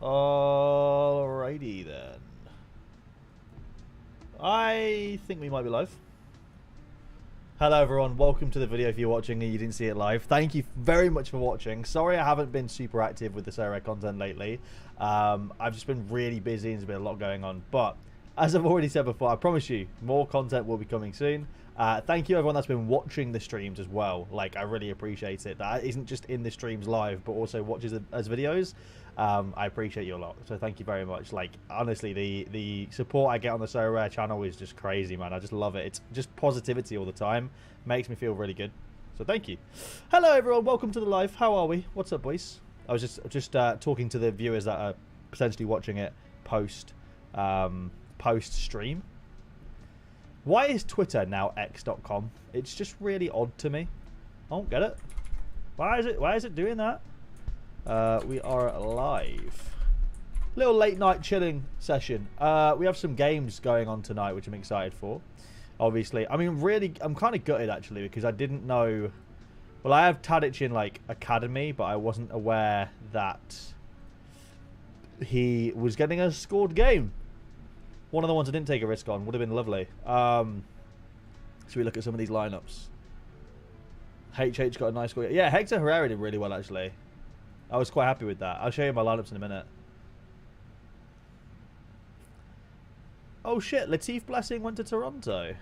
Alrighty then. I think we might be live. Hello everyone, welcome to the video if you're watching and you didn't see it live. Thank you very much for watching. Sorry I haven't been super active with the Sorare content lately. I've just been really busy and there's been a lot going on. But as I've already said before, I promise you, more content will be coming soon. Thank you everyone that's been watching the streams as well. Like, I really appreciate it. That isn't just in the streams live, but also watches as videos. I appreciate you a lot, so thank you very much. Like, honestly, the support I get on the Sorare channel is just crazy, man. I just love it. It's just positivity all the time. Makes me feel really good. So thank you. Hello everyone, welcome to the live. How are we? What's up, boys? I was just talking to the viewers that are potentially watching it post stream. Why is Twitter now x.com? It's just really odd to me. I don't get it. Why is it doing that? We are live. Little late night chilling session. We have some games going on tonight, which I'm excited for. Obviously, I mean, really, I'm kind of gutted actually because I didn't know. Well, I have Tadic in like academy, but I wasn't aware that he was getting a scored game. One of the ones I didn't take a risk on would have been lovely. So we look at some of these lineups. HH got a nice score. Yeah, Hector Herrera did really well actually. I was quite happy with that. I'll show you my lineups in a minute. Oh shit, Latif Blessing went to Toronto.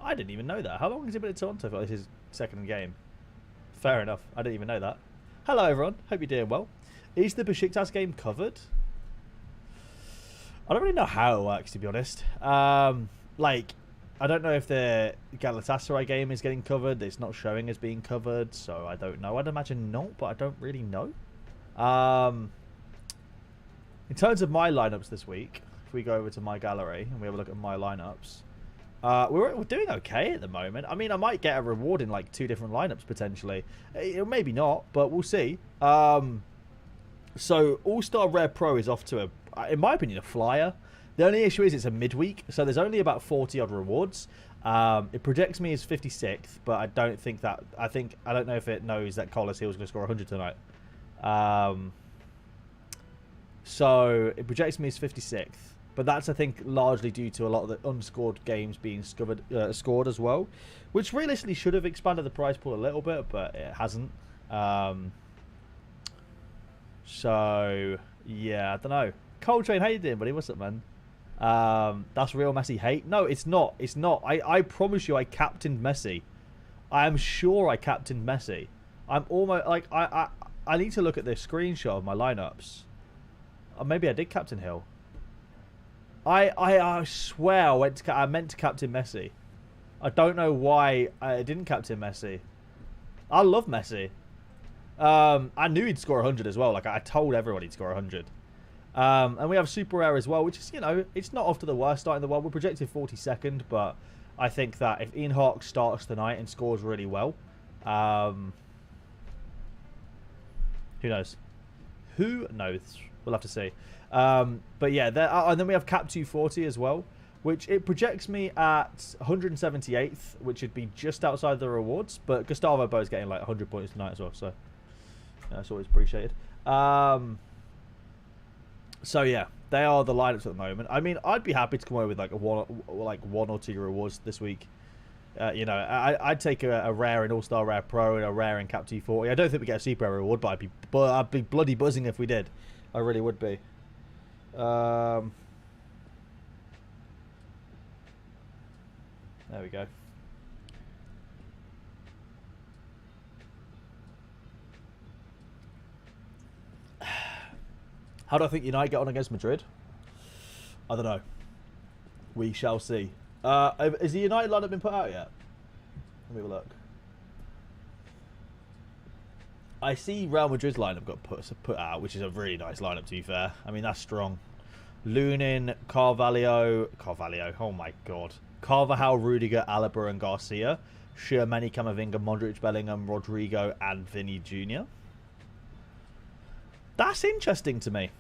I didn't even know that. How long has he been at Toronto for? This is his second game. Fair enough. I didn't even know that. Hello everyone. Hope you're doing well. Is the Besiktas game covered? I don't really know how it works, to be honest. Like, I don't know if the Galatasaray game is getting covered. It's not showing as being covered, so I don't know. I'd imagine not, but I don't really know. In terms of my lineups this week, if we go over to my gallery and we have a look at my lineups, we're doing okay at the moment. I mean, I might get a reward in like 2 different lineups potentially. Maybe not, but we'll see. So All-Star Rare Pro is off to in my opinion, a flyer. The only issue is it's a midweek, so there's only about 40 odd rewards. It projects me as 56th, but I don't think that. I don't know if it knows that Collis Hill's going to score 100 tonight. So it projects me as 56th, but that's I think largely due to a lot of the unscored games being scored as well, which realistically should have expanded the prize pool a little bit, but it hasn't. So yeah, I don't know. Coltrane, how you doing, buddy? What's up, man? That's real Messi hate. No, it's not. It's not. I promise you, I captained Messi. I am sure I captained Messi. I'm almost like I need to look at this screenshot of my lineups. Or maybe I did captain Hill. I swear I meant to captain Messi. I don't know why I didn't captain Messi. I love Messi. I knew he'd score 100 as well. Like, I told everyone he'd score 100. And we have Super Rare as well, which is, you know, it's not off to the worst start in the world. We're projected 42nd, but I think that if Ian Hawke starts tonight and scores really well, who knows? Who knows? We'll have to see. But yeah, and then we have Cap 240 as well, which it projects me at 178th, which would be just outside the rewards. But Gustavo Bo's getting like 100 points tonight as well, so that's always appreciated. So yeah, they are the lineups at the moment. I mean, I'd be happy to come away with like one or two rewards this week. You know, I'd take a rare in All-Star Rare Pro and a rare in Cap 240. I don't think we get a super rare reward, but I'd be bloody buzzing if we did. I really would be. There we go. How do I think United get on against Madrid? I don't know. We shall see. Has the United lineup been put out yet? Let me have a look. I see Real Madrid's lineup got put out, which is a really nice lineup to be fair. I mean, that's strong. Lunin, Carvalho, oh my god. Carvajal, Rudiger, Alaba and Garcia. Shermani, Camavinga, Modric, Bellingham, Rodrigo and Vinny Jr. That's interesting to me.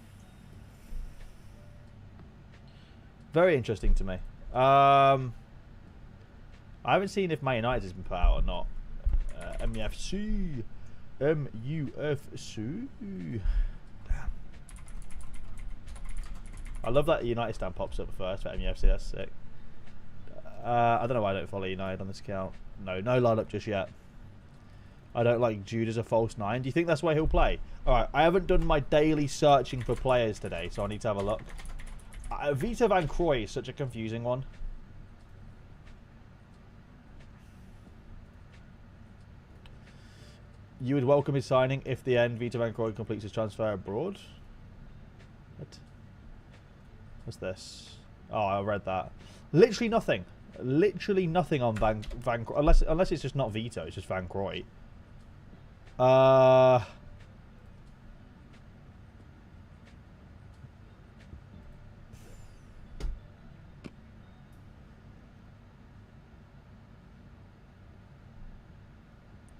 Very interesting to me. I haven't seen if Man United has been put out or not. MUFC. MUFC. Damn. I love that United stand pops up first for MUFC. That's sick. I don't know why I don't follow United on this account. No lineup just yet. I don't like Jude as a false 9. Do you think that's where he'll play? Alright, I haven't done my daily searching for players today, so I need to have a look. Vita Van Croy is such a confusing one. You would welcome his signing if the end Vita Van Croy completes his transfer abroad? What? What's this? Oh, I read that. Literally nothing. Literally nothing on Van Croy. Unless it's just not Vito, it's just Van Croy.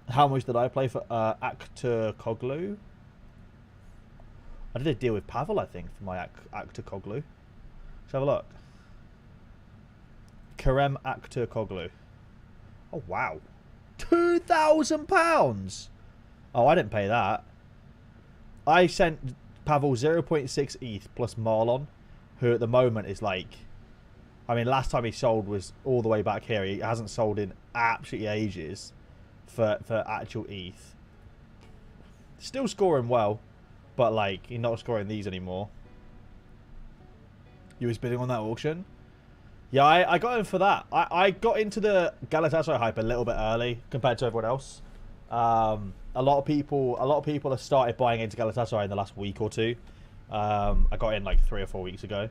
How much did I play for Actor Koglu? I did a deal with Pavel, I think, for my Actor Koglu. Let's have a look. Kerem Actor Koglu. Oh, wow. £2,000! Oh, I didn't pay that. I sent Pavel 0.6 ETH plus Marlon, who at the moment is like... I mean, last time he sold was all the way back here. He hasn't sold in absolutely ages for actual ETH. Still scoring well, but like, he's not scoring these anymore. You was bidding on that auction? Yeah, I got in for that. I got into the Galatasaray hype a little bit early compared to everyone else. A lot of people have started buying into Galatasaray in the last week or two. I got in like 3 or 4 weeks ago.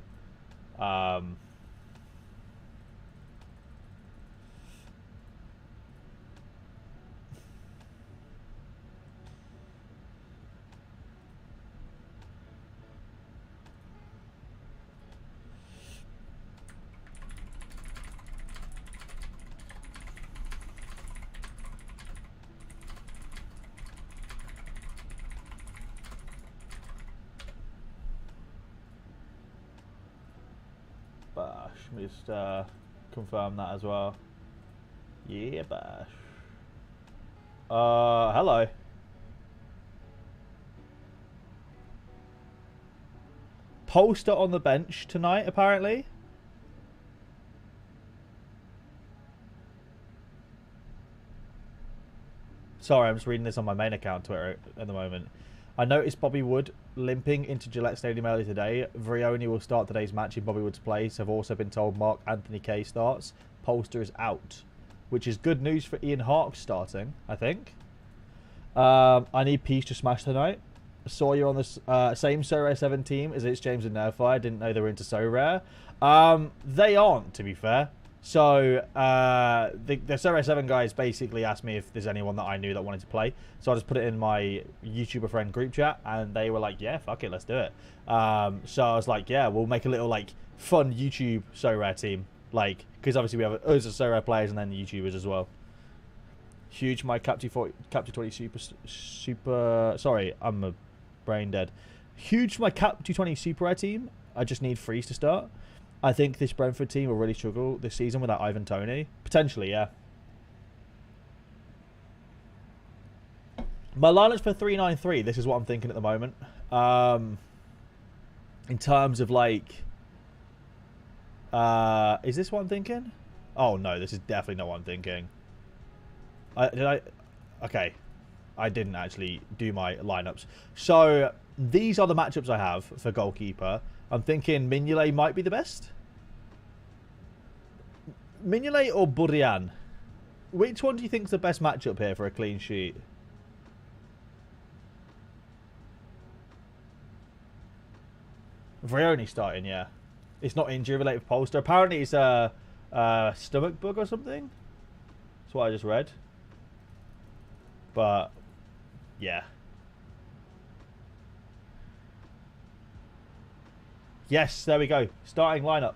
Let me just confirm that as well. Yeah, bash. Hello. Poster on the bench tonight, apparently. Sorry, I'm just reading this on my main account Twitter at the moment. I noticed Bobby Wood limping into Gillette Stadium early today. Vrioni will start today's match in Bobby Wood's place. I've also been told Mark Anthony Kay starts. Polster is out, which is good news for Ian Harkes starting, I think. I need Peace to smash tonight. Saw you on the same Sorare 7 team as it's James and Nerfire. Didn't know they were into Sorare. They aren't, to be fair. So, the Sorare 7 guys basically asked me if there's anyone that I knew that wanted to play. So I just put it in my YouTuber friend group chat, and they were like, yeah, fuck it, let's do it. So I was like, yeah, we'll make a little, like, fun YouTube Sorare team. Like, because obviously we have us as Sorare players and then the YouTubers as well. Huge my Captain 20 super... Sorry, I'm a brain dead. Huge my Cap 220 Super Rare team. I just need Freeze to start. I think this Brentford team will really struggle this season without Ivan Toney. Potentially, yeah. My lineup's for 393. This is what I'm thinking at the moment. In terms of, like... is this what I'm thinking? Oh, no. This is definitely not what I'm thinking. Okay. I didn't actually do my lineups. So, these are the matchups I have for goalkeeper. I'm thinking Mignolet might be the best. Mignolet or Burian? Which one do you think is the best matchup here for a clean sheet? Vrioni starting, yeah. It's not injury-related Polster. Apparently it's a stomach bug or something. That's what I just read. But, yeah. Yes, there we go. Starting lineup.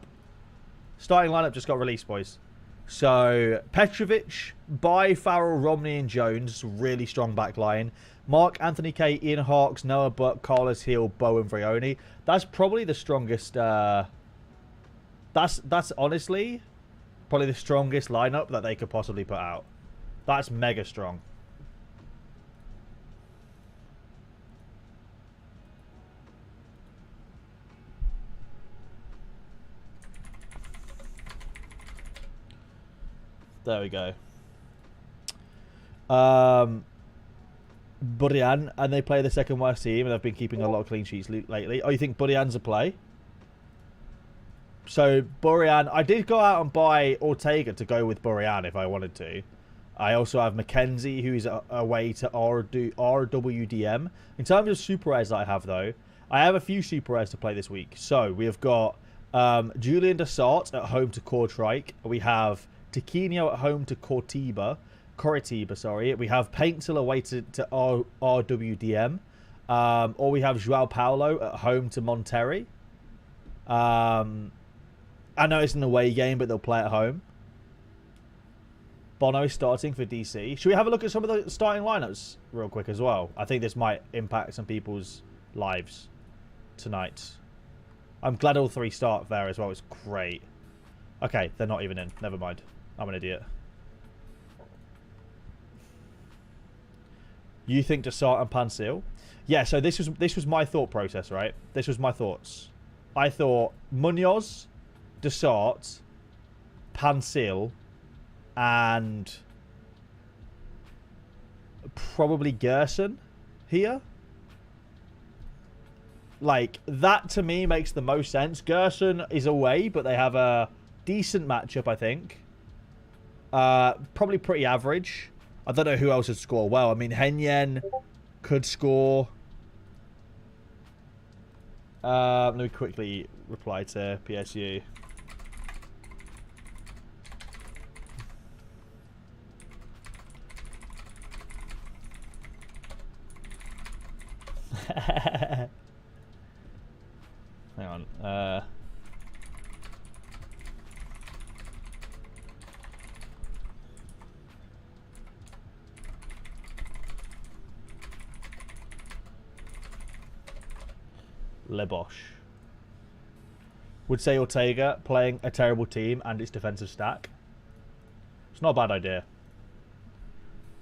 Starting lineup just got released, boys. So, Petrovic, by Farrell, Romney and Jones. Really strong back line. Mark, Anthony Kay, Ian Harkes, Noah Buck, Carlos Hill, Bo and Vrioni. That's probably the strongest... That's honestly probably the strongest lineup that they could possibly put out. That's mega strong. There we go. Burian, and they play the second worst team, and they've been keeping a lot of clean sheets lately. Oh, you think Burian's a play? So, Burian, I did go out and buy Ortega to go with Burian if I wanted to. I also have Mackenzie, who's away to RWDM. In terms of super rares that I have, though, I have a few super rares to play this week. So, we have got Julian Dessart at home to Kortrijk. We have Tiquinho at home to Coritiba, sorry. We have Paintsel away to RWDM. Or we have João Paulo at home to Monterrey. I know it's an away game, but they'll play at home. Bono starting for DC. Should we have a look at some of the starting lineups real quick as well? I think this might impact some people's lives tonight. I'm glad all three start there as well. It's great. Okay, they're not even in. Never mind. I'm an idiot. You think Dessart and Pansil? Yeah, so this was my thought process, right? This was my thoughts. I thought Munoz, Dessart, Pansil, and probably Gerson here. Like, that to me makes the most sense. Gerson is away, but they have a decent matchup, I think. Probably pretty average. I don't know who else would score well. I mean, Henyen could score. Let me quickly reply to PSU. Hang on. Lebosch. Would say Ortega playing a terrible team and its defensive stack. It's not a bad idea.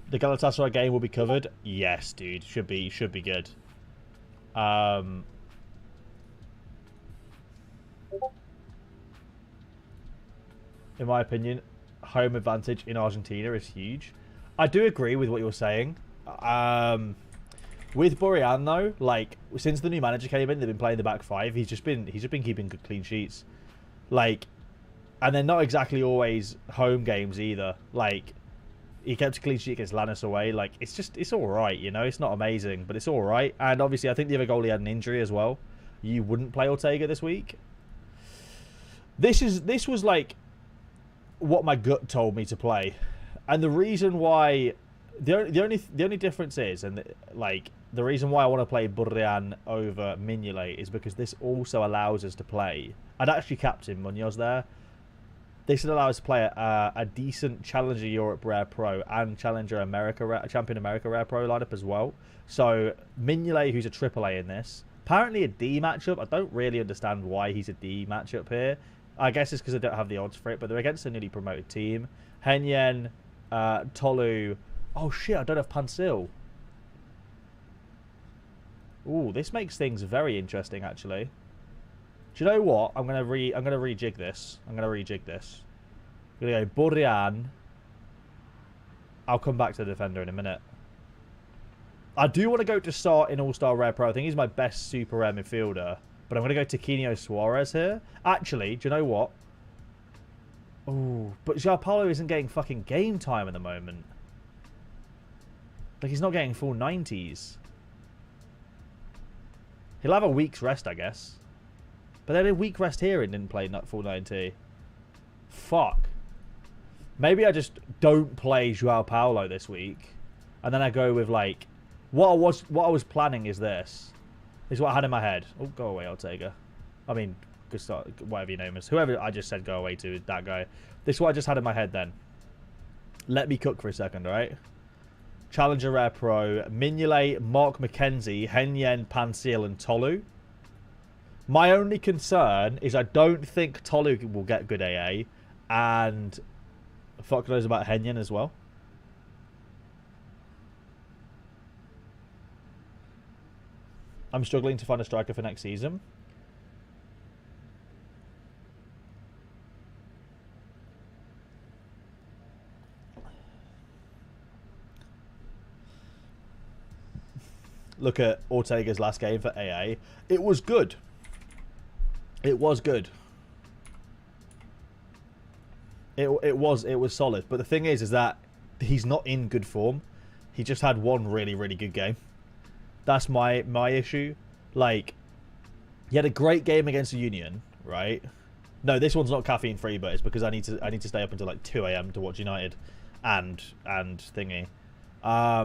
The Galatasaray game will be covered. Yes, dude. Should be good. In my opinion, home advantage in Argentina is huge. I do agree with what you're saying. With Burian though, like since the new manager came in, they've been playing the back five. He's just been keeping good clean sheets, like, and they're not exactly always home games either. Like, he kept a clean sheet against Lannis away. Like, it's all right, you know. It's not amazing, but it's all right. And obviously, I think the other goalie had an injury as well. You wouldn't play Ortega this week. This was like what my gut told me to play, and the reason why. The only difference is, and the reason why I want to play Burian over Mignolet is because this also allows us to play. I'd actually captain Munoz there. This would allow us to play a decent Challenger Europe Rare Pro and Champion America Rare Pro lineup as well. So Mignolet, who's a AAA in this, apparently a D matchup. I don't really understand why he's a D matchup here. I guess it's because I don't have the odds for it, but they're against a newly promoted team. Henyen, Tolu. Oh shit, I don't have Pansil. Ooh, this makes things very interesting actually. Do you know what? I'm gonna rejig this. I'm gonna go Burian. I'll come back to the defender in a minute. I do want to go to start in All-Star Rare Pro. I think he's my best super rare midfielder. But I'm gonna go Tiquinho Suarez here. Actually, do you know what? Oh, but João Paulo isn't getting fucking game time at the moment. Like, he's not getting full 90s. He'll have a week's rest, I guess. But then a week rest here and didn't play full 90. Fuck. Maybe I just don't play João Paulo this week. And then I go with, like... What I was planning is this. This is what I had in my head. Oh, go away, Ortega. I mean, whatever your name is. Whoever I just said go away to, that guy. This is what I just had in my head then. Let me cook for a second, alright? Challenger Rare Pro, Mignolet, Mark McKenzie, Henyen, Pansil, and Tolu. My only concern is I don't think Tolu will get good AA, and fuck knows about Henyen as well. I'm struggling to find a striker for next season. look at Ortega's last game for AA. It was good. It was good. It was solid. But the thing is that he's not in good form. He just had one really, really good game. That's my issue. Like, he had a great game against the Union, right? No, this one's not caffeine free, but it's because I need to stay up until like 2 AM to watch United and thingy.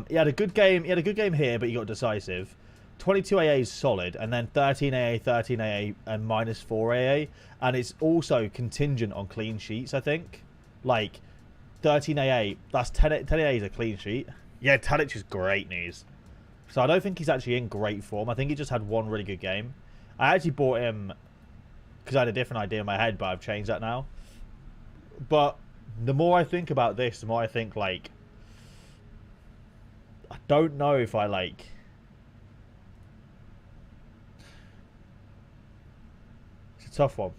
He had a good game. He had a good game here, but he got decisive. 22 AA is solid, and then 13 AA, 13 AA, and -4 AA, and it's also contingent on clean sheets. I think, like 13 AA, that's 10 AA is a clean sheet. Yeah, Tadic is great news. So I don't think he's actually in great form. I think he just had one really good game. I actually bought him because I had a different idea in my head, but I've changed that now. But the more I think about this, the more I think, like, I don't know if I, like... It's a tough one.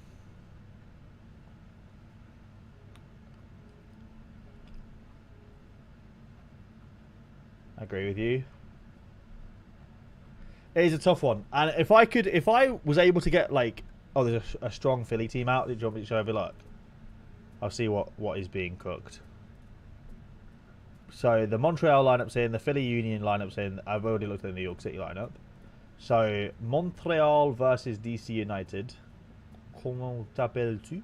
I agree with you. It is a tough one. And if I was able to get, like... Oh, there's a strong Philly team out. Did you want me to show over luck? I'll see what is being cooked. So the Montreal lineup's in, the Philly Union lineup's in. I've already looked at the New York City lineup. So Montreal versus DC United. Comment t'appelles-tu?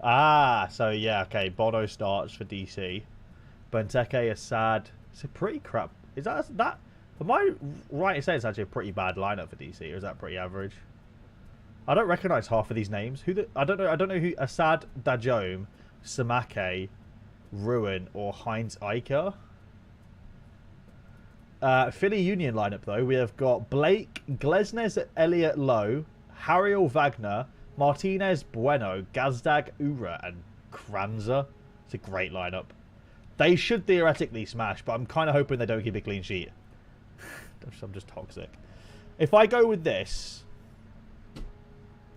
Ah, so yeah, okay. Bono starts for DC. Benteke, Assad. It's a pretty crap. Is that? Am I right in saying it's actually a pretty bad lineup for DC, or is that pretty average? I don't recognise half of these names. I don't know who Assad, Dajome, Samake, Ruin, or Heinz Eicher. Philly Union lineup though, we have got Blake, Glesnes, Elliott Lowe, Hariel Wagner, Martinez, Bueno, Gazdag, Ura, and Kranza. It's a great lineup. They should theoretically smash, but I'm kind of hoping they don't keep a clean sheet. I'm just toxic. If I go with this...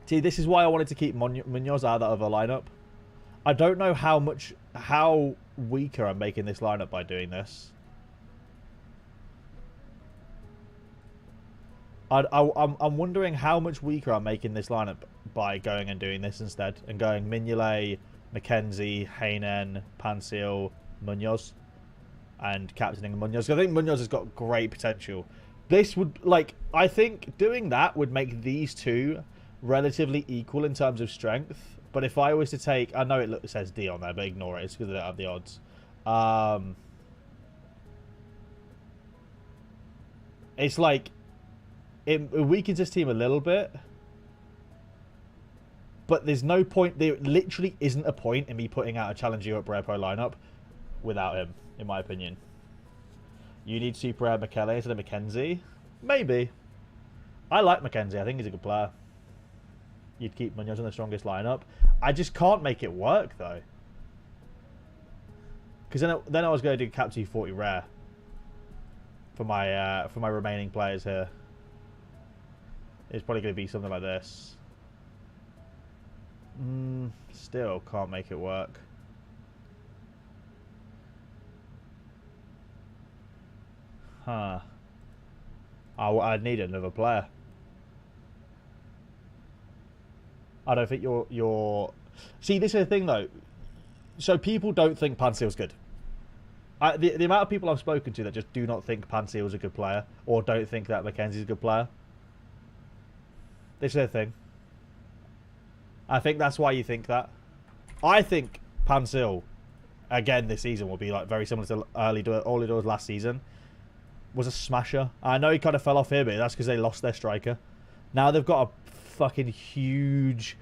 See, this is why I wanted to keep Munoz out of the lineup. I don't know how weaker I'm making this lineup by doing this. I'm wondering how much weaker I'm making this lineup by going and doing this instead. And going Mignolet, McKenzie, Heinen, Pansil, Munoz. And captaining Munoz. I think Munoz has got great potential. This would, like, I think doing that would make these two relatively equal in terms of strength. But if I was to take... I know it says D on there, but ignore it. It's because I don't have the odds. It's like... It weakens this team a little bit. But there's no point... There literally isn't a point in me putting out a Challenge Europe Rare Pro lineup without him, in my opinion. You need Super Rare McKellar instead of McKenzie? Maybe. I like McKenzie. I think he's a good player. You'd keep Munoz in the strongest lineup. I just can't make it work, though. Because then I was going to do Captain 40 Rare for my remaining players here. It's probably going to be something like this. Still can't make it work. Huh. I'd need another player. I don't think you're... See, this is the thing, though. So people don't think Panseal's good. The amount of people I've spoken to that just do not think Panseal's a good player, or don't think that Mackenzie's a good player. This is the thing. I think that's why you think that. I think Panseal, again this season, will be like very similar to all he was last season. Was a smasher. I know he kind of fell off here, but that's because they lost their striker. Now they've got a fucking huge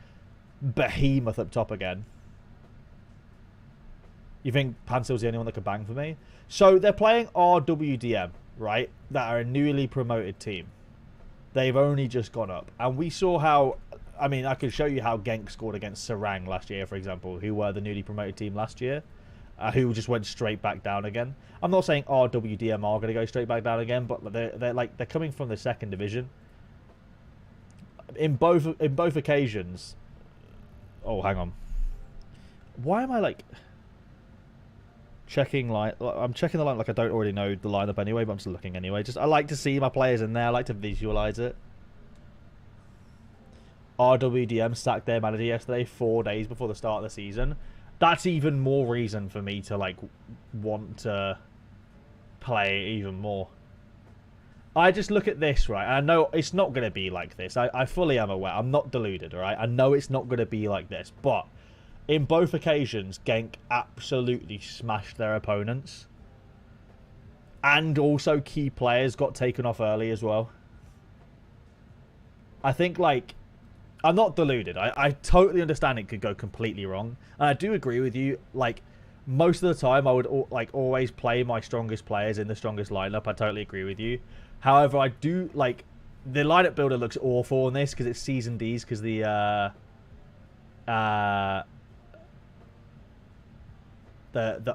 behemoth up top again. You think Panseal's the only one that could bang for me? So they're playing RWDM, right? That are a newly promoted team. They've only just gone up. And we saw how... I mean, I could show you how Genk scored against Sarang last year, for example, who were the newly promoted team last year. Who just went straight back down again. I'm not saying RWDM are going to go straight back down again, but they're coming from the second division. In both occasions. Oh, hang on. Why am I like checking line. I'm checking the line like I don't already know the lineup anyway, but I'm still looking anyway. Just I like to see my players in there. I like to visualize it. RWDM sacked their manager yesterday, 4 days before the start of the season. That's even more reason for me to like want to play even more. I just look at this, right? I know it's not going to be like this. I fully am aware. I'm not deluded, right? I know it's not going to be like this. But in both occasions, Genk absolutely smashed their opponents. And also key players got taken off early as well. I think, like, I'm not deluded. I totally understand it could go completely wrong. And I do agree with you. Like, most of the time, I would always play my strongest players in the strongest lineup. I totally agree with you. However, I do, like, the lineup builder looks awful on this because it's Season Ds because the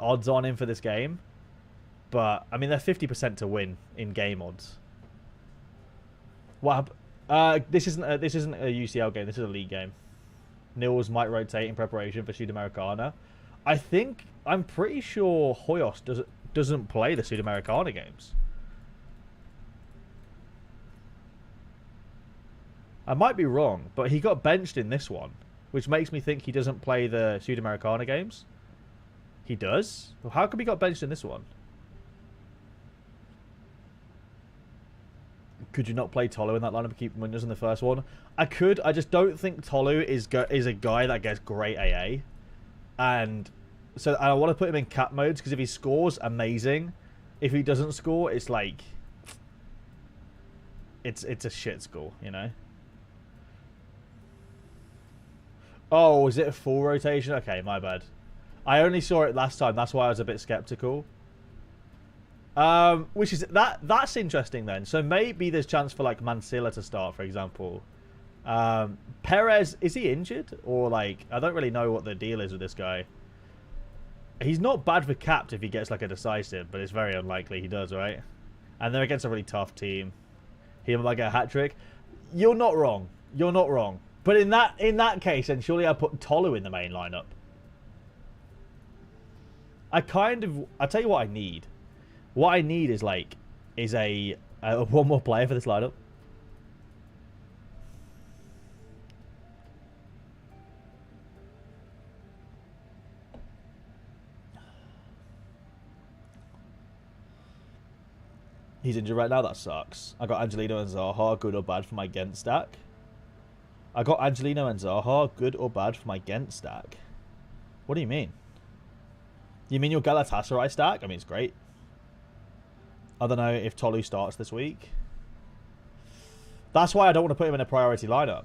odds on him for this game. But, I mean, they're 50% to win in game odds. What this isn't a UCL game. This is a league game. Nils might rotate in preparation for Sudamericana. I'm pretty sure Hoyos doesn't play the Sudamericana games. I might be wrong, but he got benched in this one, which makes me think he doesn't play the Sudamericana games. He does? Well, how come he got benched in this one? Could you not play Tolu in that lineup and keep Munoz in the first one? I could. I just don't think Tolu is a guy that gets great AA. And so I want to put him in cap modes because if he scores, amazing. If he doesn't score, it's like... It's a shit score, you know? Oh, is it a full rotation? Okay, my bad. I only saw it last time. That's why I was a bit skeptical. Which is that's interesting then. So maybe there's chance for like Mansilla to start, for example. Perez, is he injured? Or like, I don't really know what the deal is with this guy. He's not bad for capped if he gets like a decisive, but it's very unlikely he does, right? And they're against a really tough team. He might get a hat-trick. You're not wrong. You're not wrong. But in that case, then surely I put Tolu in the main lineup. I'll tell you what I need. What I need is a one more player for this lineup. He's injured right now. That sucks. I got Angelino and Zaha. Good or bad for my Ghent stack? I got Angelino and Zaha. Good or bad for my Ghent stack? What do you mean? You mean your Galatasaray stack? I mean, it's great. I don't know if Tolu starts this week. That's why I don't want to put him in a priority lineup.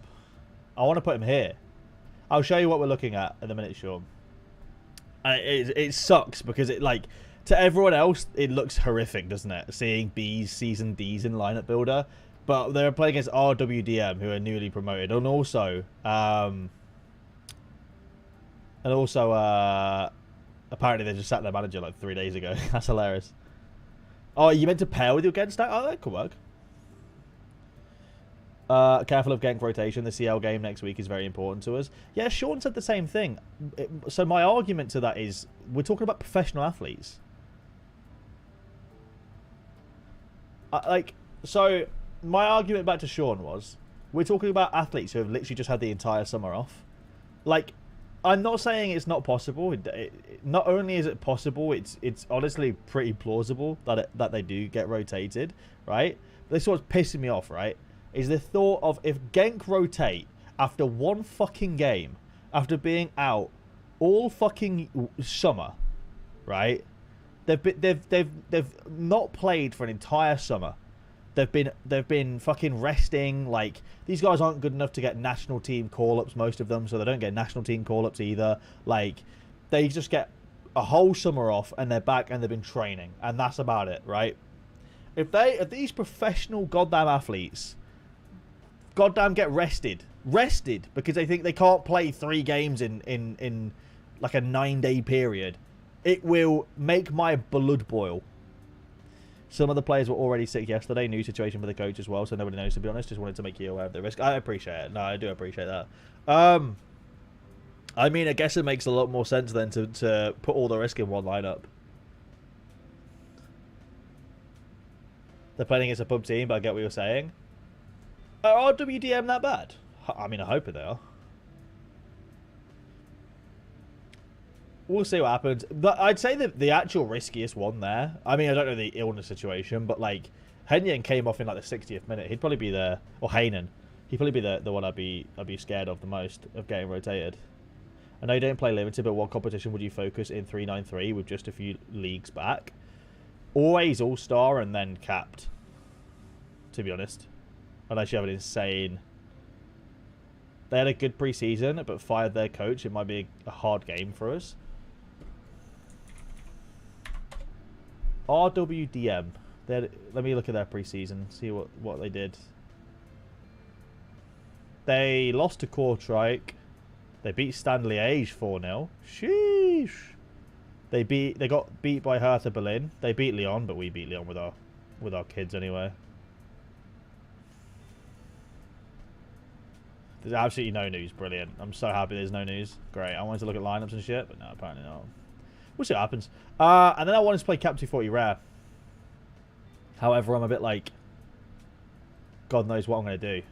I want to put him here. I'll show you what we're looking at in a minute, Sean. And it sucks because it, like, to everyone else, it looks horrific, doesn't it? Seeing B's, C's, and D's in lineup builder. But they're playing against RWDM, who are newly promoted. And also, apparently they just sacked their manager like 3 days ago. That's hilarious. Oh, you meant to pair with your Genk stack? Oh, that could work. Careful of Genk rotation. The CL game next week is very important to us. Yeah, Sean said the same thing. So my argument to that is, we're talking about professional athletes. So my argument back to Sean was, we're talking about athletes who have literally just had the entire summer off. Like, I'm not saying it's not possible. Not only is it possible, it's honestly pretty plausible that they do get rotated, right? This is what's pissing me off, right? Is the thought of if Genk rotate after one fucking game, after being out all fucking summer, right? They've not played for an entire summer. They've been fucking resting. Like, these guys aren't good enough to get national team call-ups, most of them, so they don't get national team call-ups either. Like, they just get a whole summer off and they're back and they've been training, and that's about it, right? If these professional goddamn athletes goddamn get rested because they think they can't play 3 games in like a 9-day period, it will make my blood boil. Some of the players were already sick yesterday. New situation for the coach as well, so nobody knows, to be honest. Just wanted to make you aware of the risk. I appreciate it. No, I do appreciate that. I mean, I guess it makes a lot more sense then to put all the risk in one lineup. They're playing against a pub team, but I get what you're saying. Are RWDM that bad? I mean, I hope they are. We'll see what happens. But I'd say that the actual riskiest one there, I mean, I don't know the illness situation, but like, Henyen came off in like the 60th minute. He'd probably be there, or Hainan. He'd probably be the one I'd be scared of the most, of getting rotated. I know you don't play limited, but what competition would you focus in 393 with just a few leagues back? Always all-star and then capped, to be honest. Unless you have an insane... They had a good pre-season, but fired their coach. It might be a hard game for us. RWDM. Let me look at their pre-season, see what they did. They lost to Kortrijk. They beat Stanley Age 4-0. Sheesh. They got beat by Hertha Berlin. They beat Lyon, but we beat Lyon with our kids anyway. There's absolutely no news. Brilliant. I'm so happy there's no news. Great. I wanted to look at lineups and shit, but no, apparently not. We'll see what happens. And then I wanted to play Cap 240 Rare. However, I'm a bit like, God knows what I'm going to do.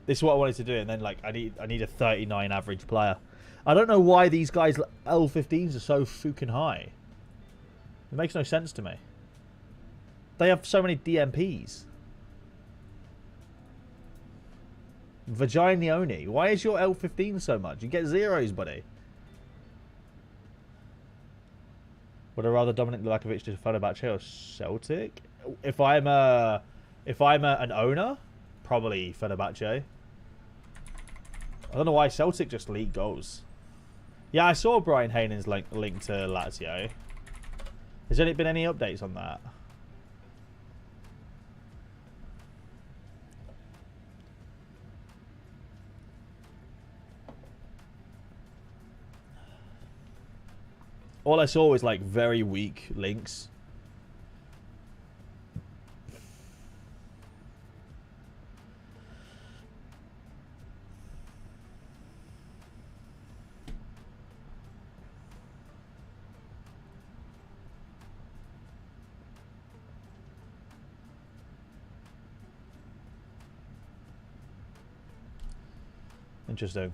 This is what I wanted to do, and then like I need a 39 average player. I don't know why these guys L15s are so fucking high. It makes no sense to me. They have so many DMPs. Vaginioni. Why is your L15 so much? You get zeros, buddy. Would I rather Dominik Livakovic to Fenerbahce or Celtic? If I'm an owner, probably Fenerbahce. I don't know why Celtic just leaked goals. Yeah, I saw Brian Hainan's link to Lazio. Has there been any updates on that? All I saw was like very weak links. Interesting.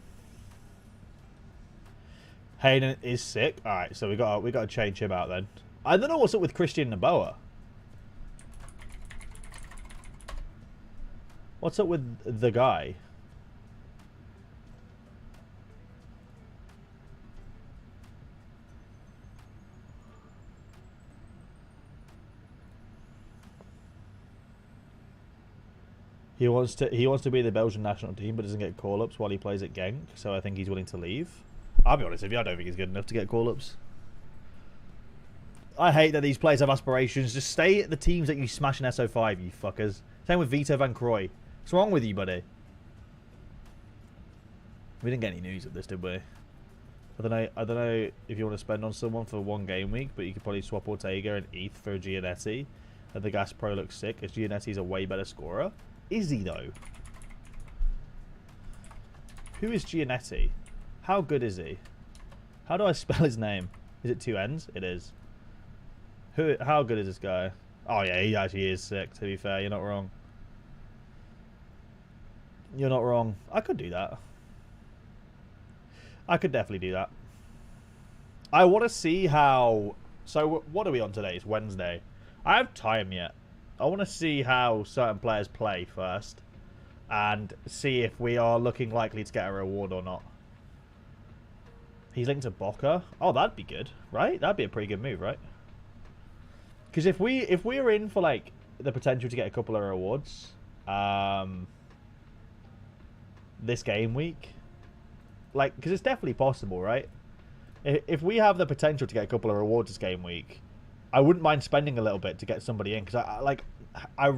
Hayden is sick. All right, so we got to change him out then. I don't know what's up with Christian Naboa. What's up with the guy? He wants to be the Belgian national team, but doesn't get call-ups while he plays at Genk. So I think he's willing to leave. I'll be honest with you, I don't think he's good enough to get call-ups. I hate that these players have aspirations. Just stay at the teams that you smash in SO5, you fuckers. Same with Vito Van Croy. What's wrong with you, buddy? We didn't get any news of this, did we? I don't know if you want to spend on someone for one game week, but you could probably swap Ortega and ETH for Giannetti. And the Gas Pro looks sick, as Giannetti's a way better scorer. Is he, though? Who is Giannetti? How good is he? How do I spell his name? Is it two N's? It is. How good is this guy? Oh, yeah, he actually is sick, to be fair. You're not wrong. You're not wrong. I could do that. I could definitely do that. I want to see how... So, what are we on today? It's Wednesday. I have time yet. I want to see how certain players play first. And see if we are looking likely to get a reward or not. He's linked to Boca. Oh, that'd be good, right? That'd be a pretty good move, right? Because if we're in for like the potential to get a couple of rewards, this game week, like, because it's definitely possible, right? If we have the potential to get a couple of rewards this game week, I wouldn't mind spending a little bit to get somebody in, because I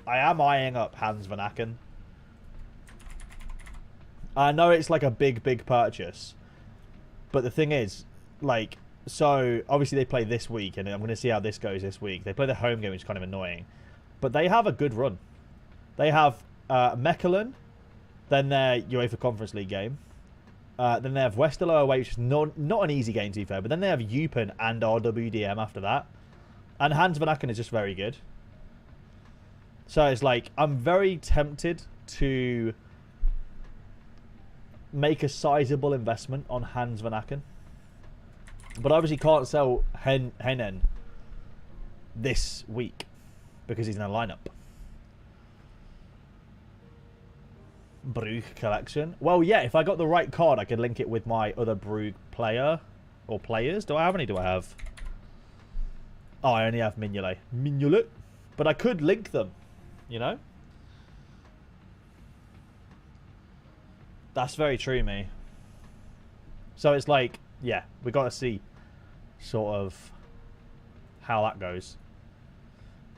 am eyeing up Hans Van Aken. I know it's like a big purchase, but the thing is, like, so obviously they play this week, and I'm going to see how this goes this week. They play the home game, which is kind of annoying, but they have a good run. They have Mechelen, then their UEFA Conference League game, then they have Westerlo away, which is not an easy game to be fair, but then they have Eupen and RWDM after that, and Hans Van Aken is just very good. So it's like, I'm very tempted to make a sizable investment on Hans Van Aken. But obviously can't sell Heinen this week because he's in a lineup. Brugge collection. Well, yeah, if I got the right card, I could link it with my other Brugge player or players. Do I have any? Do I have? Oh, I only have Mignolet. Mignolet. But I could link them, you know? That's very true, me. So it's like, yeah, we got to see sort of how that goes.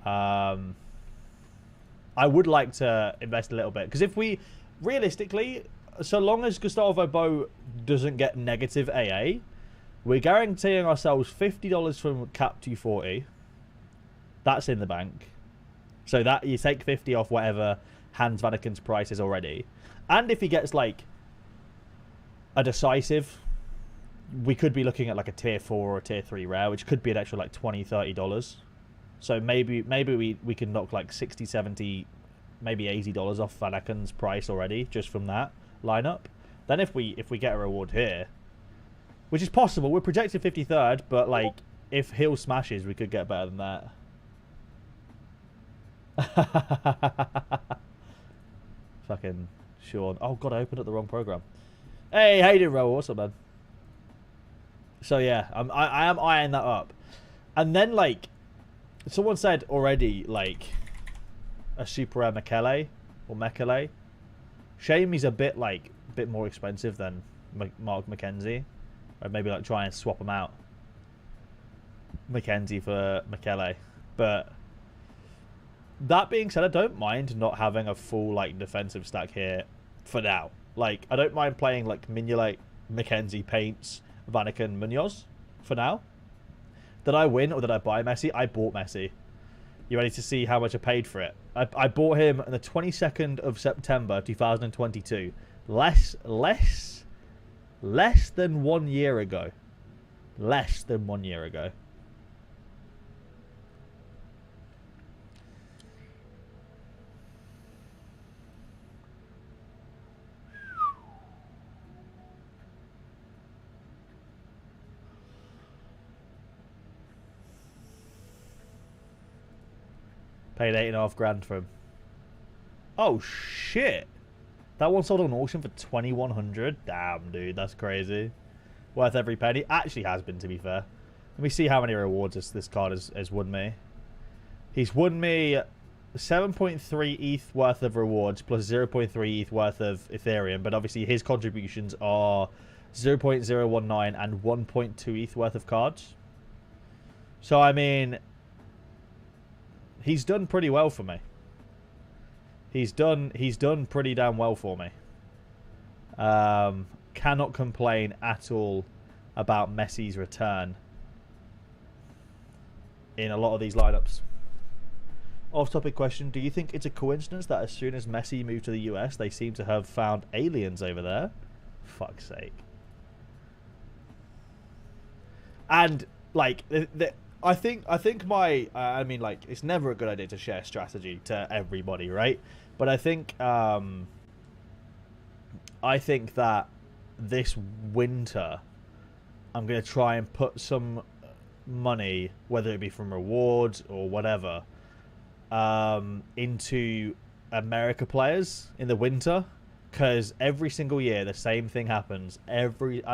I would like to invest a little bit. Because if we, realistically, so long as Gustavo Bo doesn't get negative AA, we're guaranteeing ourselves $50 from cap 240. That's in the bank. So that you take 50 off whatever Hans Van Aken's price is already. And if he gets like a decisive, we could be looking at like a tier 4 or a tier 3 rare, which could be an extra like $20-$30. So maybe we can knock like 60, 70, maybe $80 off Van Aken's price already just from that lineup. Then if we get a reward here, which is possible, we're projected 53rd, but like if Hill smashes, we could get better than that. Fucking Sean. Oh god, I opened up the wrong program. Hey, how you doing, Raoul? What's up, man? So yeah, I am eyeing that up. And then like someone said already, like a Super Rare Mekele or Mekele. Shame he's a bit more expensive than Mark McKenzie. Or maybe like try and swap him out. McKenzie for Mekele. But that being said, I don't mind not having a full like defensive stack here for now. Like I don't mind playing like Mignolet, McKenzie, Paints, Van Aken, Munoz for now. Did I win or did I buy Messi? I bought Messi. You ready to see how much I paid for it? I bought him on the 22nd of September 2022. Less than 1 year ago. Less than 1 year ago. Paid $8.5 grand for him. Oh shit! That one sold on auction for $2,100. Damn, dude, that's crazy. Worth every penny. Actually, has been, to be fair. Let me see how many rewards this card has won me. He's won me 7.3 ETH worth of rewards plus 0.3 ETH worth of Ethereum, but obviously his contributions are 0.019 and 1.2 ETH worth of cards. So I mean, he's done pretty well for me. He's done pretty damn well for me. Cannot complain at all about Messi's return in a lot of these lineups. Off-topic question: do you think it's a coincidence that as soon as Messi moved to the US, they seem to have found aliens over there? Fuck's sake. And like I think my I mean, like, it's never a good idea to share strategy to everybody, right? But I think that this winter I'm going to try and put some money, whether it be from rewards or whatever, into America players in the winter, because every single year the same thing happens. I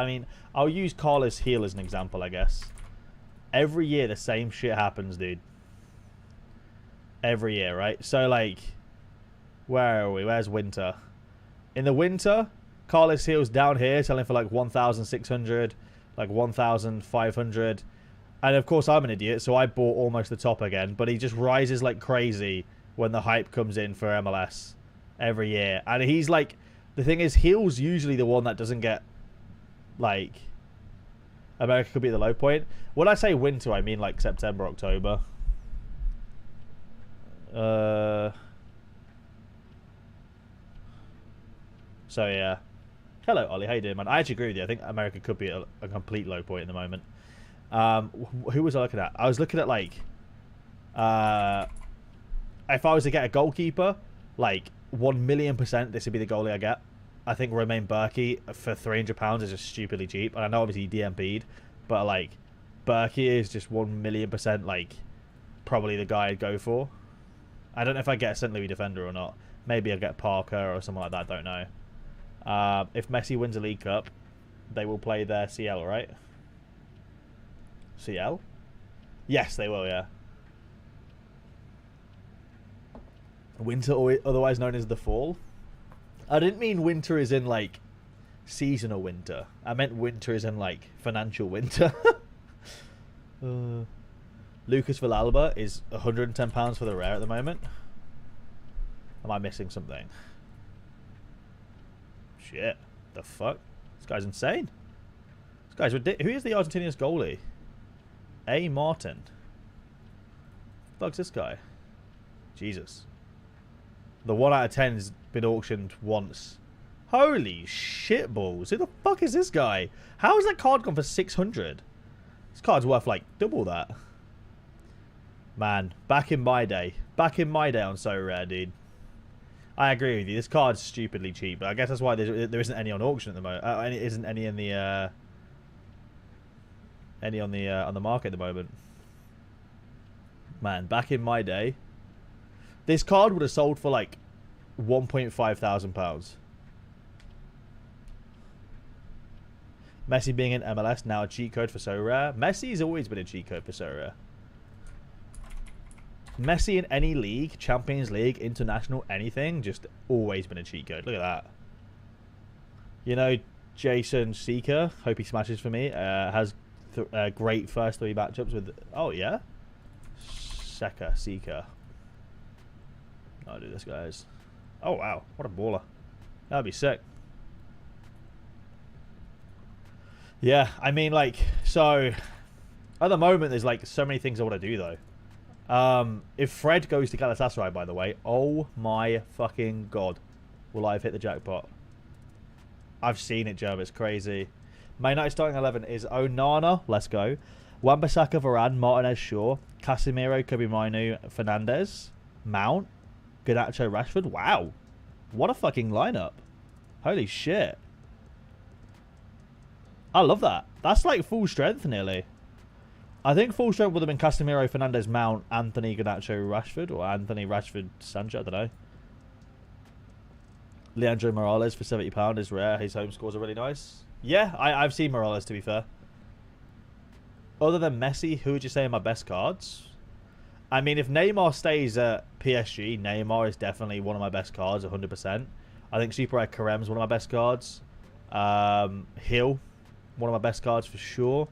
mean, I'll use Carlos Heel as an example, I guess. Every year the same shit happens, dude. Every year, right? So like, where are we? Where's winter? In the winter, Carlos Heel's down here selling for like 1,600, like 1,500. And of course I'm an idiot, so I bought almost the top again. But he just rises like crazy when the hype comes in for MLS every year. And he's like, the thing is, Heel's usually the one that doesn't get, like, America could be the low point. When I say winter, I mean like September, October. So yeah. Hello, Ollie. How you doing, man? I actually agree with you. I think America could be a complete low point at the moment. Who was I looking at? I was looking at like if I was to get a goalkeeper, like 1,000,000% this would be the goalie I get. I think Romain Berkey for £300 is just stupidly cheap. And I know obviously he DMP'd, but like Berkey is just 1,000,000% like probably the guy I'd go for. I don't know if I get a St. Louis defender or not. Maybe I'll get Parker or something like that. I don't know. If Messi wins a League Cup, they will play their CL, right? CL? Yes, they will, yeah. Winter, otherwise known as the fall. I didn't mean winter as in, like, seasonal winter. I meant winter as in, like, financial winter. Lucas Villalba is £110 for the rare at the moment. Am I missing something? Shit. The fuck? This guy's insane. This guy's ridiculous. Who is the Argentinian goalie? A. Martin. What the fuck's this guy? Jesus. The 1 out of 10 has been auctioned once. Holy shit balls. Who the fuck is this guy? How is that card gone for 600? This card's worth like double that. Man, back in my day. Back in my day on Sorare, dude. I agree with you. This card's stupidly cheap. But I guess that's why there isn't any on auction at the moment. Isn't any in the on the market at the moment. Man, back in my day, this card would have sold for like £1,500. Messi being in MLS now a cheat code for Sorare. Messi's always been a cheat code for Sorare. Messi in any league, Champions League, International, anything, just always been a cheat code. Look at that. You know, Jason Seeker, hope he smashes for me, has great first 3 matchups with... Oh, yeah? Seeker. I'll do this, guys. Oh, wow. What a baller. That'd be sick. Yeah, I mean, like, so... At the moment, there's, like, so many things I want to do, though. If Fred goes to Galatasaray, by the way, oh my fucking god, will I have hit the jackpot? I've seen it, Joe. It's crazy. Man United starting 11 is Onana, let's go. Wan-Bissaka, Varane, Martinez, Shaw, Casemiro, Kobe Mainu, Fernandez, Mount, Garnacho, Rashford. Wow, what a fucking lineup! Holy shit! I love that. That's like full strength nearly. I think full strength would have been Casemiro, Fernandez, Mount, Anthony, Garnacho, Rashford, or Anthony, Rashford, Sancho, I don't know. Leandro Morales for £70 is rare. His home scores are really nice. Yeah, I've seen Morales, to be fair. Other than Messi, who would you say are my best cards? I mean, if Neymar stays at PSG, Neymar is definitely one of my best cards, 100%. I think Super Rare Karem's one of my best cards. Hill, one of my best cards for sure.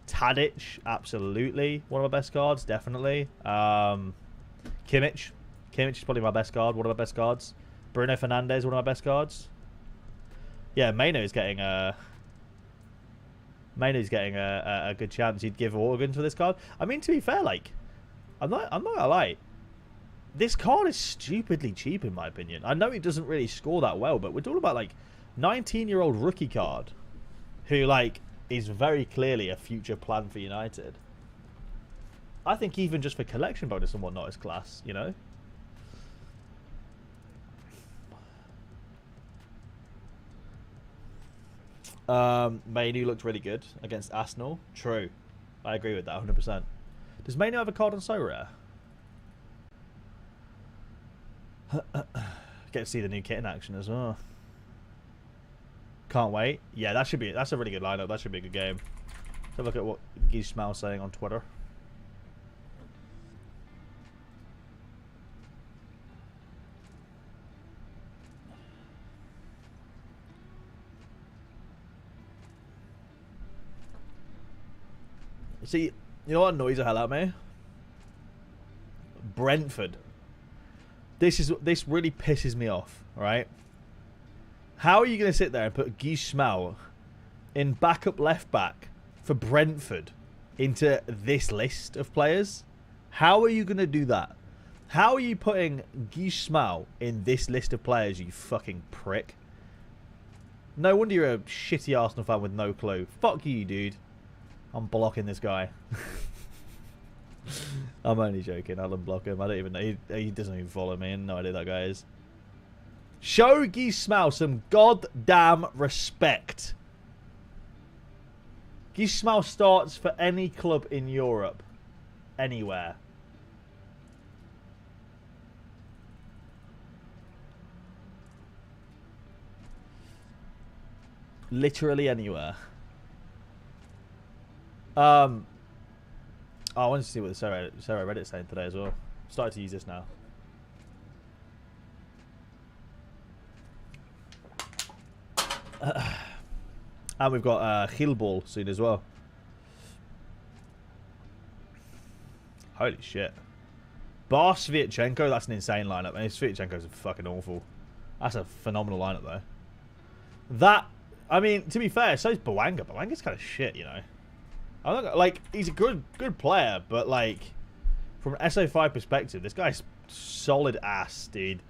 Tadic, absolutely one of my best cards, definitely. Kimmich is probably my best card, one of my best cards. Bruno Fernandes, one of my best cards. Yeah, Maino is getting a good chance. He'd give Organ for this card. I mean, to be fair, like, I'm not gonna lie. This card is stupidly cheap in my opinion. I know he doesn't really score that well, but we're talking about like 19-year-old rookie card who like is very clearly a future plan for United. I think even just for collection bonus and whatnot is class, you know? Mainu looked really good against Arsenal. True. I agree with that 100%. Does Mainu have a card on Sorare? Get to see the new kit in action as well. Can't wait. Yeah, that's a really good lineup. That should be a good game. Let's have a look at what Gismail's saying on Twitter. See, you know what annoys the hell out of me? Brentford. This really pisses me off, right? How are you going to sit there and put Gismail in backup left back for Brentford into this list of players? How are you going to do that? How are you putting Gismail in this list of players, you fucking prick? No wonder you're a shitty Arsenal fan with no clue. Fuck you, dude. I'm blocking this guy. I'm only joking. I'll unblock him. I don't even know. He doesn't even follow me. No idea that guy is. Show Gismau some goddamn respect. Gismau starts for any club in Europe. Anywhere. Literally anywhere. Oh, I wanted to see what the Sorare Reddit's saying today as well. Started to use this now. And we've got Gilbol soon as well. Holy shit. Bar Sviatchenko, that's an insane lineup. I mean, Sviatchenko's fucking awful. That's a phenomenal lineup, though. That, I mean, to be fair, so's Bawanga. Bawanga's kind of shit, you know. I'm not, like, he's a good player, but, like, from an SO5 perspective, this guy's solid ass, dude.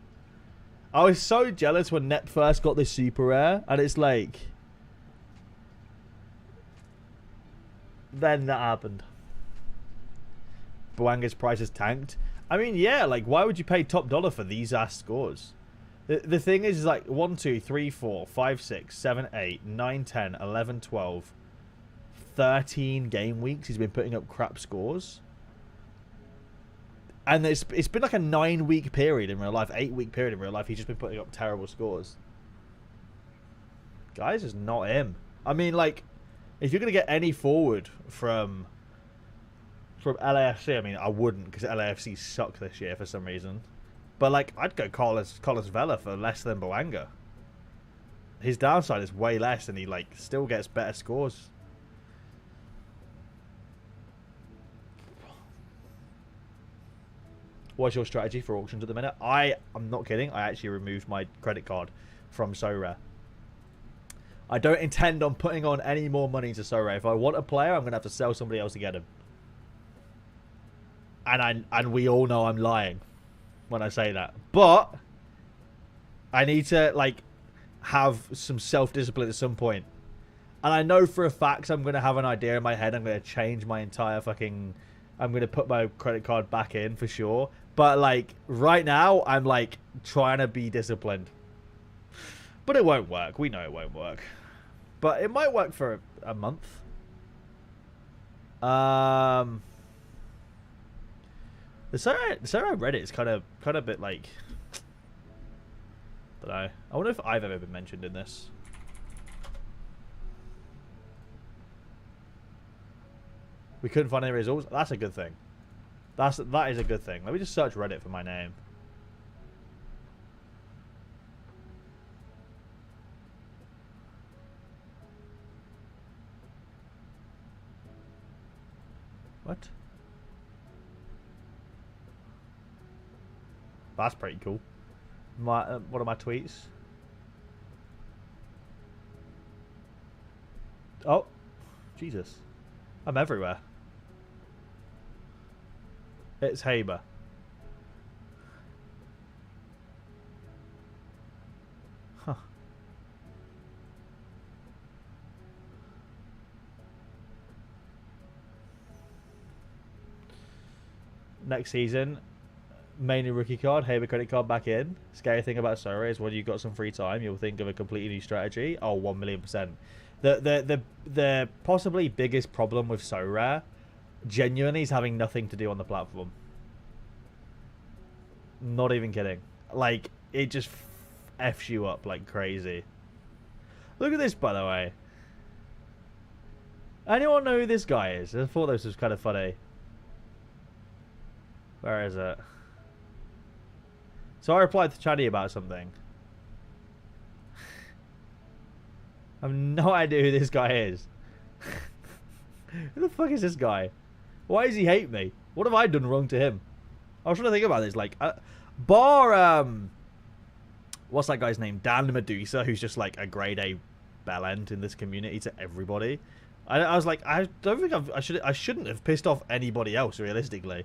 I was so jealous when Nep first got this super rare, and it's like... Then that happened. Bwanga's price has tanked. I mean, yeah, like, why would you pay top dollar for these ass scores? The thing is like 1, 2, 3, 4, 5, 6, 7, 8, 9, 10, 11, 12, 13 game weeks he's been putting up crap scores. And it's been like a 9-week period in real life, 8-week period in real life. He's just been putting up terrible scores. Guys, it's not him. I mean, like, if you're going to get any forward from LAFC, I mean, I wouldn't, because LAFC suck this year for some reason. But, like, I'd go Carlos Vela for less than Bawanga. His downside is way less, and he, like, still gets better scores. What's your strategy for auctions at the minute? I'm not kidding. I actually removed my credit card from Sorare. I don't intend on putting on any more money into Sorare. If I want a player, I'm going to have to sell somebody else to get him. And we all know I'm lying when I say that. But I need to, like, have some self-discipline at some point. And I know for a fact I'm going to have an idea in my head. I'm going to change my entire fucking... I'm going to put my credit card back in for sure. But, like, right now, I'm, like, trying to be disciplined. But it won't work. We know it won't work. But it might work for a month. The Sorare Reddit is kind of a bit like... I don't know. I wonder if I've ever been mentioned in this. We couldn't find any results. That's a good thing. That is a good thing. Let me just search Reddit for my name. What? That's pretty cool. One of my tweets. Oh, Jesus! I'm everywhere. It's Haber. Huh. Next season, mainly rookie card, Haber credit card back in. Scary thing about Sorare is when you've got some free time, you'll think of a completely new strategy. Oh, 1,000,000%. The possibly biggest problem with Sorare genuinely is having nothing to do on the platform. Not even kidding. Like, it just F's you up like crazy. Look at this, by the way. Anyone know who this guy is? I thought this was kind of funny. Where is it? So I replied to Chaddy about something. I have no idea who this guy is. Who the fuck is this guy? Why does he hate me? What have I done wrong to him? I was trying to think about this. Like, what's that guy's name? Dan Medusa, who's just like a grade A bellend in this community to everybody. I was like, I don't think I shouldn't have pissed off anybody else realistically.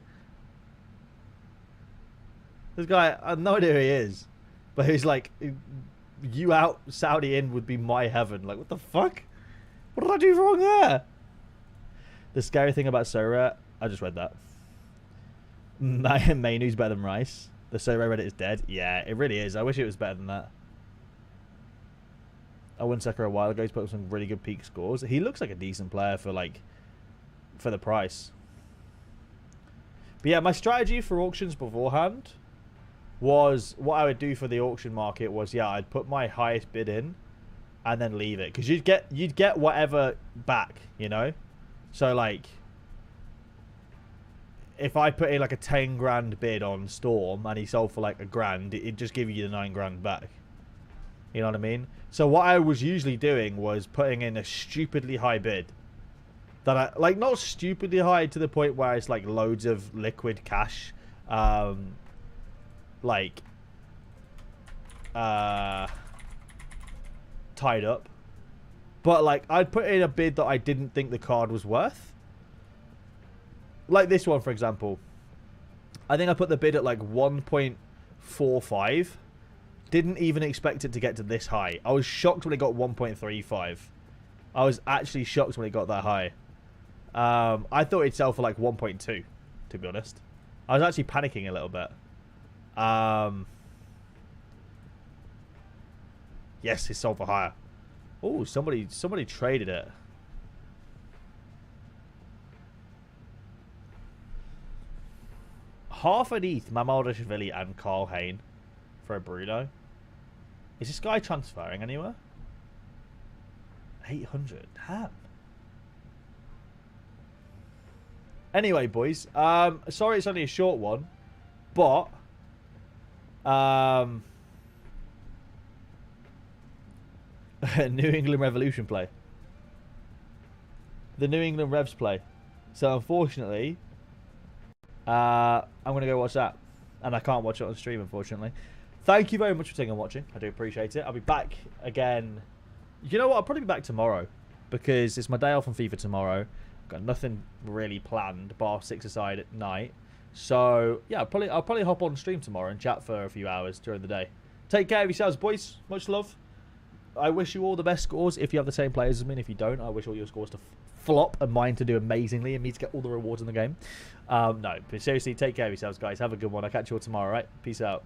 This guy, I have no idea who he is, but he's like, you out, Saudi in would be my heaven. Like, what the fuck? What did I do wrong there? The scary thing about Sorare, I just read that. Mainu's better than Rice. The Sorare Reddit is dead. Yeah, it really is. I wish it was better than that. I won Sekiro a while ago. He's put up some really good peak scores. He looks like a decent player for the price. But yeah, my strategy for auctions beforehand was what I would do for the auction market was, yeah, I'd put my highest bid in and then leave it, because you'd get whatever back, you know. So like, if I put in like a 10 grand bid on Storm and he sold for like $1,000, it'd just give you the 9 grand back. You know what I mean? So what I was usually doing was putting in a stupidly high bid. That I like, not stupidly high to the point where it's like loads of liquid cash, tied up, but like I'd put in a bid that I didn't think the card was worth. Like this one, for example. I think I put the bid at like 1.45. Didn't even expect it to get to this high. I was shocked when it got 1.35. I was actually shocked when it got that high. I thought it'd sell for like 1.2, to be honest. I was actually panicking a little bit. Yes, it sold for higher. Oh, somebody traded it. Half an ETH, Mamardashvili and Carl Hain for a Bruno. Is this guy transferring anywhere? 800. Damn. Anyway, boys. Sorry it's only a short one. But... New England Revolution play. The New England Revs play. So, unfortunately... I'm going to go watch that. And I can't watch it on stream, unfortunately. Thank you very much for taking and watching. I do appreciate it. I'll be back again. You know what? I'll probably be back tomorrow, because it's my day off on FIFA tomorrow. Got nothing really planned, bar 6-a-side at night. So, yeah, I'll probably hop on stream tomorrow and chat for a few hours during the day. Take care of yourselves, boys. Much love. I wish you all the best scores if you have the same players as me. And if you don't, I wish all your scores to flop and mine to do amazingly and me to get all the rewards in the game. No, but seriously, take care of yourselves, guys. Have a good one. I'll catch you all tomorrow, right? Peace out.